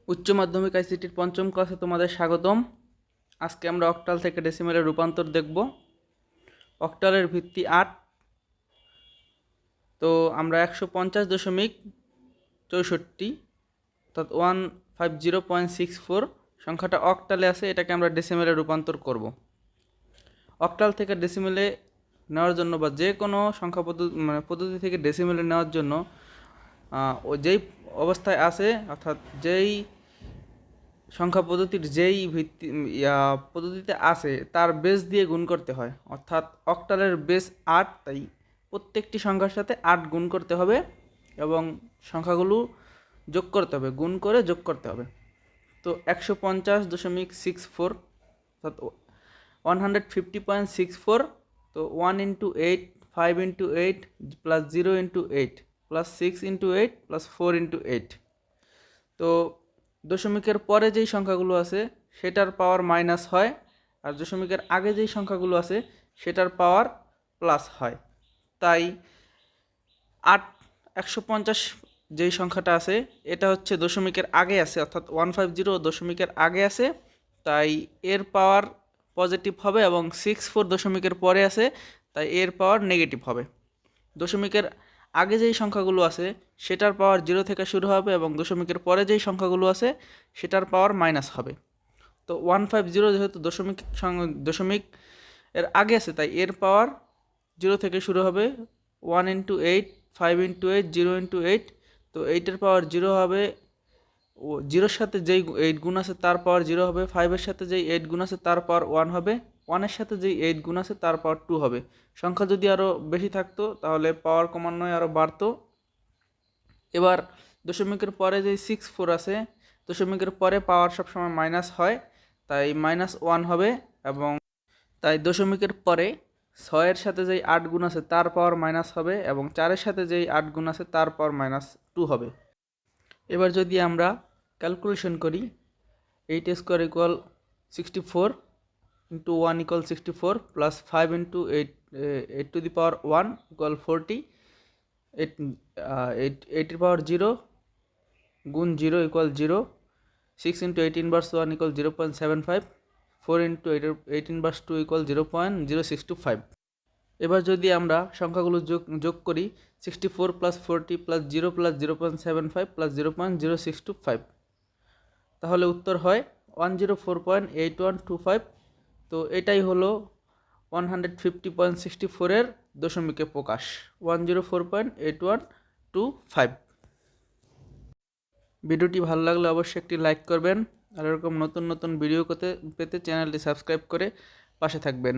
উচ্চ মাধ্যমিক আইসিটির পঞ্চম ক্লাসে তোমাদের স্বাগতম। আজকে আমরা অক্টাল থেকে ডেসিমেলের রূপান্তর দেখব। অক্টালের ভিত্তি 8। তো আমরা 150.64 অর্থাৎ 150.64 সংখ্যাটা অক্টালে আছে, এটাকে আমরা ডেসিমেলে রূপান্তর করব। অক্টাল থেকে ডেসিমেলে নেওয়ার জন্য বা যে কোনো সংখ্যা পদ্ধতি থেকে ডেসিমেলে নেওয়ার জন্য যেই অবস্থায় আছে অর্থাৎ যেই সংখ্যা পদ্ধতির যেই পদ্ধতিতে আছে তার বেস দিয়ে গুণ করতে হয়। অর্থাৎ অক্টালের বেস 8, তাই প্রত্যেকটি সংখ্যার সাথে 8 গুণ করতে হবে এবং সংখ্যাগুলো যোগ করতে হবে, গুণ করে যোগ করতে হবে। তো 150.64 অর্থাৎ 150.64, তো 1 × 8, 5 × 8 প্লাস 0 × 8 প্লাস 6 × 8 প্লাস 4 × 8। তো দশমিকের পরে যেই সংখ্যাগুলো আছে সেটার পাওয়ার মাইনাস হয়, আর দশমিকের আগে যেই সংখ্যাগুলো আছে সেটার পাওয়ার প্লাস হয়। তাই 150 যেই সংখ্যাটা আছে এটা হচ্ছে দশমিকের আগে আছে, অর্থাৎ 150 দশমিকের আগে আছে, তাই এর পাওয়ার পজিটিভ হবে, এবং 64 দশমিকের পরে আছে তাই এর পাওয়ার নেগেটিভ হবে। দশমিকের আগে যেই সংখ্যাগুলো আছে সেটার পাওয়ার 0 থেকে শুরু হবে, এবং দশমিকের পরে যেই সংখ্যাগুলো আছে সেটার পাওয়ার মাইনাস হবে। তো 150 যেহেতু দশমিক এর আগে আছে তাই এর পাওয়ার 0 থেকে শুরু হবে। 1 × 8, 5 × 8, 0 × 8, তো 8-এর পাওয়ার 0 হবে। 0-এর সাথে যেই 8 গুণ আছে তার পাওয়ার 0 হবে। 5-এর সাথে যেই 8 গুণ আছে তার পাওয়ার 1 হবে। 1-এর সাথে যেই 8 গুণ আছে তার পাওয়ার 2 হবে। সংখ্যা যদি আরও বেশি থাকতো তাহলে পাওয়ার ক্রমান্বয়ে আরও বাড়তো। এবার দশমিকের পরে যেই 64 আছে, দশমিকের পরে পাওয়ার সবসময় মাইনাস হয়, তাই -1 হবে, এবং তাই দশমিকের পরে 6-এর সাথে যেই 8 গুণ আছে তার পাওয়ার মাইনাস হবে, এবং 4-এর সাথে যেই 8 গুণ আছে তার পাওয়ার -2 হবে। এবার যদি আমরা ক্যালকুলেশন করি, 8² = 64 × 1 = 64 প্লাস 5 × 8 = 40, 8-এর পাওয়ার 0 গুণ 0 = 0, 6 × 8 ইনভার্স 1 = 0.75, 4 × 8 ইনভার্স 2 = 0.0625। এবার যদি আমরা সংখ্যাগুলো যোগ করি, 64 + 40 + 0 + 0.75 + 0.0625, তাহলে উত্তর হয় 104.8125। তো এটাই হলো 150.64 এর দশমিকে প্রকাশ, 104.8125। ভিডিওটি ভালো লাগলে অবশ্যই একটি লাইক করবেন, আর এরকম নতুন নতুন ভিডিও পেতে চ্যানেলটি সাবস্ক্রাইব করে পাশে থাকবেন।